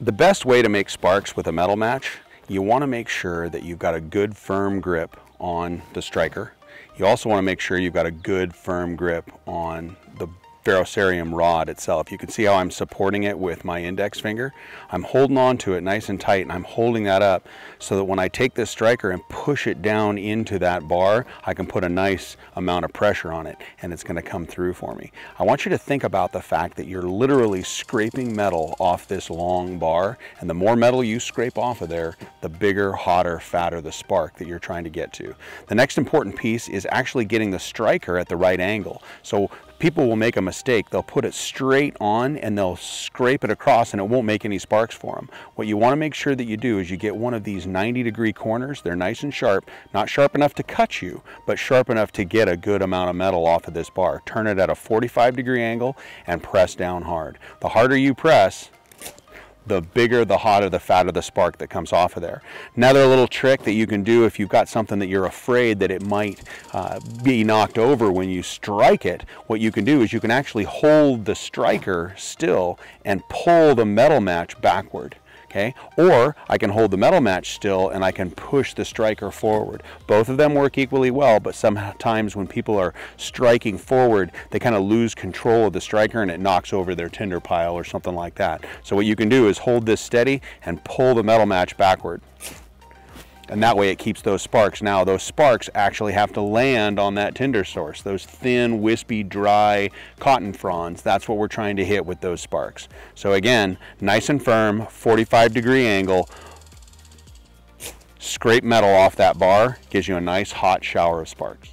The best way to make sparks with a metal match, you want to make sure that you've got a good firm grip on the striker. You also want to make sure you've got a good firm grip on the ferrocerium rod itself. You can see how I'm supporting it with my index finger. I'm holding on to it nice and tight, and I'm holding that up so that when I take this striker and push it down into that bar, I can put a nice amount of pressure on it and it's going to come through for me. I want you to think about the fact that you're literally scraping metal off this long bar, and the more metal you scrape off of there, the bigger, hotter, fatter the spark that you're trying to get to. The next important piece is actually getting the striker at the right angle. So people will make a mistake. They'll put it straight on and they'll scrape it across and it won't make any sparks for them. What you want to make sure that you do is you get one of these 90-degree corners. They're nice and sharp, not sharp enough to cut you, but sharp enough to get a good amount of metal off of this bar. Turn it at a 45-degree angle and press down hard. The harder you press, the bigger, the hotter, the fatter the spark that comes off of there. Another little trick that you can do if you've got something that you're afraid that it might be knocked over when you strike it, what you can do is you can actually hold the striker still and pull the metal match backward. Okay? Or I can hold the metal match still and I can push the striker forward. Both of them work equally well, but sometimes when people are striking forward, they kind of lose control of the striker and it knocks over their tinder pile or something like that. So what you can do is hold this steady and pull the metal match backward. And that way it keeps those sparks. Now those sparks actually have to land on that tinder source, those thin, wispy, dry cotton fronds. That's what we're trying to hit with those sparks. So again, nice and firm, 45-degree angle, scrape metal off that bar, gives you a nice hot shower of sparks.